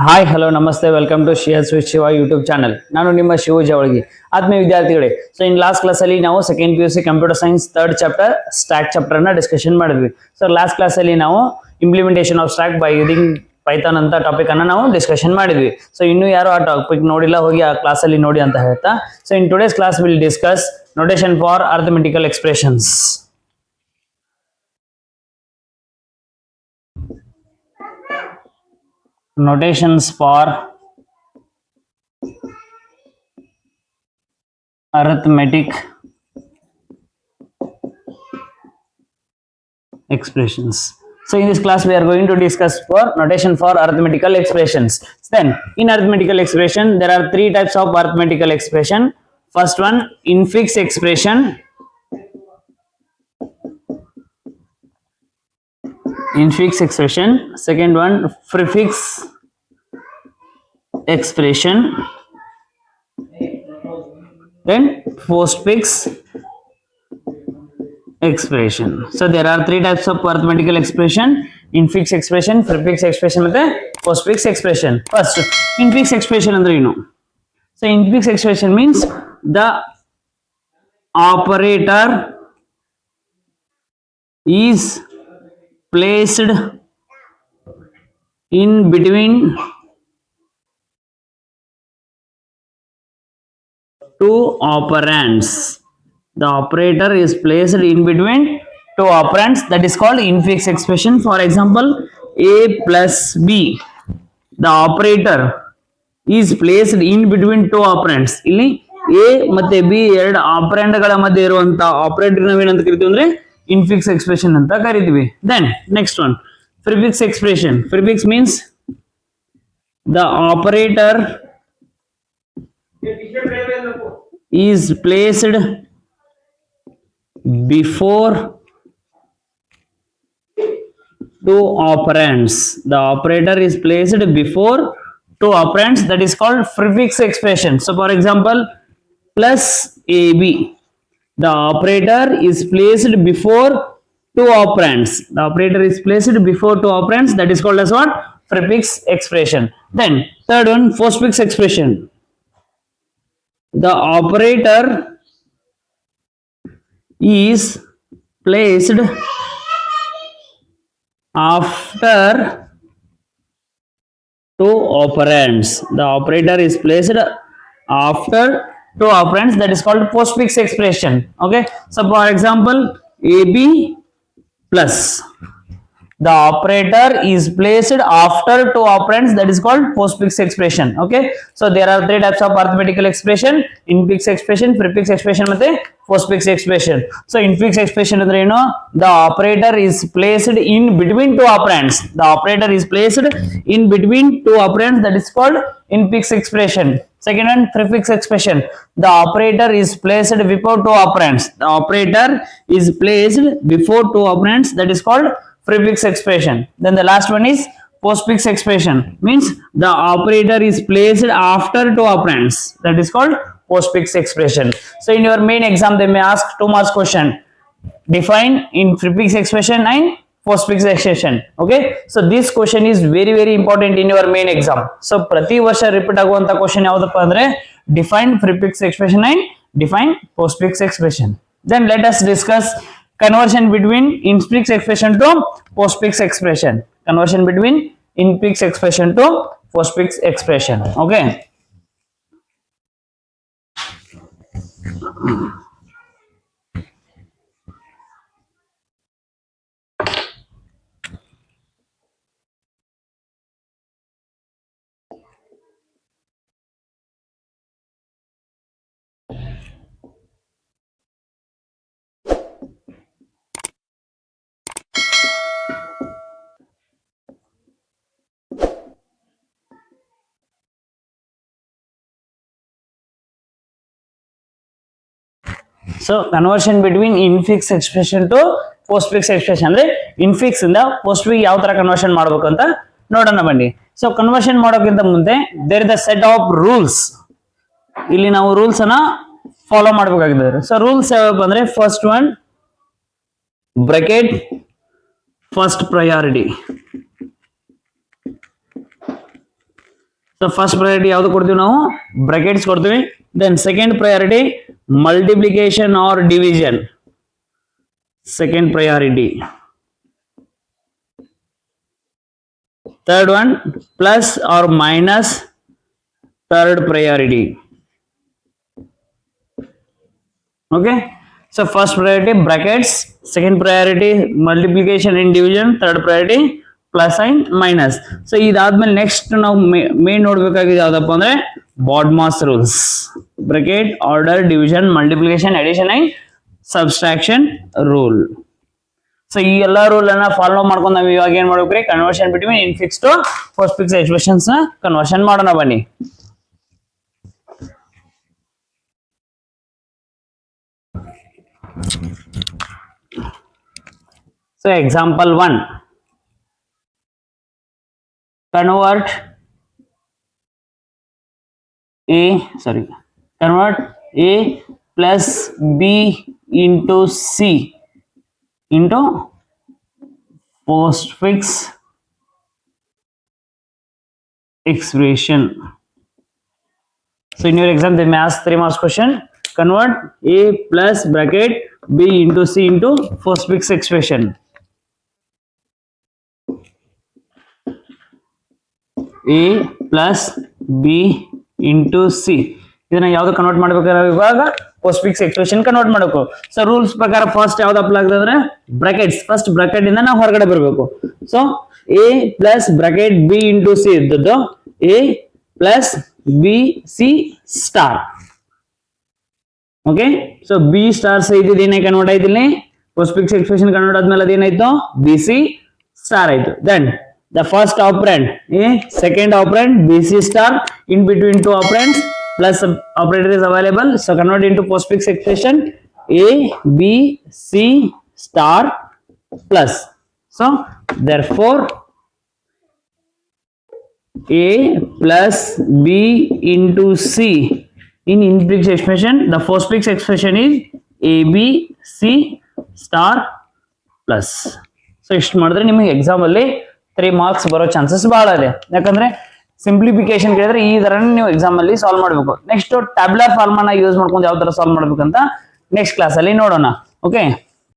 Hi hello ನಮಸ್ತೆ welcome to ಶಿಯರ್ ಸ್ವಿಚ್ ಶಿವ ಯೂಟ್ಯೂಬ್ ಚಾನಲ್. ನಾನು ನಿಮ್ಮ ಶಿವ ಜವಳಗಿ ಆತ್ಮೀಯ ವಿದ್ಯಾರ್ಥಿಗಳೇ. ಸೊ ಇನ್ ಲಾಸ್ಟ್ ಕ್ಲಾಸ್ ಅಲ್ಲಿ ನಾವು second PUC computer science third chapter stack chapter ನ ಡಿಸ್ಕಷನ್ ಮಾಡಿದ್ವಿ. ಸೊ ಲಾಸ್ಟ್ ಕ್ಲಾಸ್ ಅಲ್ಲಿ ನಾವು implementation of stack by using Python ಅಂತ ಟಾಪಿಕ್ ಅನ್ನ ನಾವು ಡಿಸ್ಕಷನ್ ಮಾಡಿದ್ವಿ. ಸೊ ಇನ್ನು ಯಾರು ಆ ಟಾಪಿಕ್ ನೋಡಿಲ್ಲ ಹೋಗಿ ಆ ಕ್ಲಾಸ್ ಅಲ್ಲಿ ನೋಡಿ ಅಂತ ಹೇಳ್ತಾ, so in today's class will discuss notation for arithmetical expressions. Notations for arithmetic expressions. So in this class we are going to discuss for notation for arithmetical expressions. Then in arithmetical expression there are three types of arithmetical expression. First one, infix expression. Infix expression. Second one, prefix expression. Then postfix expression. So there are three types of arithmetical expression: infix expression, prefix expression ಮತ್ತೆ postfix expression. First, infix expression ಅಂದ್ರೆ ಏನು? So infix expression means the operator is placed in between two operands. The operator is placed in between two operands, that is called infix expression. For example, a plus b. The operator is placed in between two operands. ಇಲ್ಲಿ a ಮತ್ತೆ b ಎರಡು ಆಪರೆಂಡ್ ಗಳ ಮಧ್ಯೆ ಇರುವಂತ operator ನಾವೇನಂತ ಕರಿತೀವಿ ಅಂದ್ರೆ infix expression ಅಂತ ಕರಿತೀವಿ. Then next one, prefix expression. Prefix means the operator is placed before two operands. The operator is placed before two operands, that is called prefix expression. So for example, plus ab. The operator is placed before two operands. The operator is placed before two operands, that is called as what? Prefix expression. Then third one, postfix expression. The operator is placed after two operands. The operator is placed after two operands, that is called postfix expression. Okay, so for example, ab plus. The operator is placed after two operands, that is called postfix expression. Okay, so there are three types of arithmetical expression: infix expression, prefix expression ಮತ್ತೆ postfix expression. So infix expression ಅಂದ್ರೆ ಏನು? The operator is placed in between two operands. The operator is placed in between two operands, that is called infix expression. Second one, prefix expression. The operator is placed before two operands. The operator is placed before two operands, that is called prefix expression. Then the last one is postfix expression, means the operator is placed after two operands, that is called postfix expression. So in your main exam they may ask 2 marks question: define in prefix expression and postfix expression. Okay, so this question is very important in your main exam. So ಪ್ರತಿ ವರ್ಷ repeat ಆಗುವಂತ question ಯಾವುದಪ್ಪ ಅಂದ್ರೆ define prefix expression and define postfix expression. Then let us discuss conversion between infix expression to postfix expression. Conversion between infix expression to postfix expression. Okay, so conversion between infix expression to postfix expression ಅಂದ್ರೆ infix ಇಂದ postfix ಯಾವ ತರ conversion ಮಾಡಬೇಕು ಅಂತ ನೋಡೋಣ ಬನ್ನಿ. So conversion ಮಾಡೋಕ್ಕಿಂತ ಮುಂದೆ there is the set of rules. ಇಲ್ಲಿ ನಾವು ರೂಲ್ಸ್ ಅನ್ನ ಫಾಲೋ ಮಾಡಬೇಕಾಗಿದೆ. ಸೊ ರೂಲ್ಸ್ ಯಾವಪ್ಪ ಅಂದ್ರೆ first one, bracket first priority. So first priority ಯಾವ್ದು ಕೊಡ್ತೀವಿ ನಾವು ಬ್ರಾಕೆಟ್ಸ್ ಕೊಡ್ತೀವಿ. Then second priority multiplication or division, second priority. Third one plus or minus, third priority. Okay, so first priority brackets, second priority multiplication and division, third priority plus and minus. So ಇದಾದ್ಮೇಲೆ next ನಾವು main ನೋಡ್ಬೇಕಾಗಿದೆ ಯಾವ್ದಪ್ಪ ಅಂದ್ರೆ ಬಾಡ್ಮಾಸ್ rules, bracket, order, division, multiplication, addition and subtraction rule. So ಈ ಎಲ್ಲಾ rule ಅನ್ನ follow ಮಾಡ್ಕೊಂಡು ನಾವು ಇವಾಗ ಏನ್ ಮಾಡ್ಬೇಕ್ರಿ, conversion between infix to postfix expressions ನ ಕನ್ವರ್ಷನ್ ಮಾಡೋಣ ಬನ್ನಿ. So example 1, convert A plus B into C into postfix expression. So in your exam they may ask 3 marks question. Convert A plus bracket B into C into postfix expression. A plus B into C ಇದನ್ನ ಯಾವ್ದು convert ಮಾಡ್ಬೇಕಾದ್ರೆ ಇವಾಗ post fix expression convert ಮಾಡಬೇಕು. So rules ಪ್ರಕಾರ first ಯಾವ್ದು apply ಆಗ್ತದೆ ಅಂದ್ರೆ brackets, first bracket ಇಂದ ನಾವು ಹೊರಗಡೆ ಬರಬೇಕು. So A plus bracket B into C ಇದ್ದದ್ದು A plus B C star. Okay, so B star ಇದ್ದಿದ್ದು ಏನೇ ಕನ್ವರ್ಟ್ ಆಯ್ತು ಇಲ್ಲಿ, ಪೋಸ್ಟ್ ಫಿಕ್ಸ್ ಎಕ್ಸ್ಪ್ರೆಷನ್ ಕನ್ವರ್ಟ್ ಆದ್ಮೇಲೆ ಅದೇನಾಯ್ತು BC ಸ್ಟಾರ್ ಆಯ್ತು. Then the first operand A, second operand BC star, in between two operands plus operator is available, so convert into postfix expression A B C star plus. So therefore A plus B into C in infix expression, the postfix expression is AB C star plus. So ಇಷ್ಟು ಮಾಡಿದ್ರೆ ನಿಮಗೆ exam ಅಲ್ಲಿ 3 marks ಬರೋ chances ಬಹಳ ಇದೆ. ಯಾಕಂದ್ರೆ simplification ಕೇಳಿದ್ರೆ ಈ ತರ ನೀವು ಎಕ್ಸಾಮ್ ಅಲ್ಲಿ ಸಾಲ್ವ್ ಮಾಡಬೇಕು. ನೆಕ್ಸ್ಟ್ ಟ್ಯಾಬ್ಯುಲರ್ ಫಾರ್ಮನ್ನ ಯೂಸ್ ಮಾಡ್ಕೊಂಡು ಯಾವ ತರ ಸಾಲ್ವ್ ಮಾಡ್ಬೇಕಂತ ನೆಕ್ಸ್ಟ್ ಕ್ಲಾಸ್ ಅಲ್ಲಿ ನೋಡೋಣ. ಓಕೆ.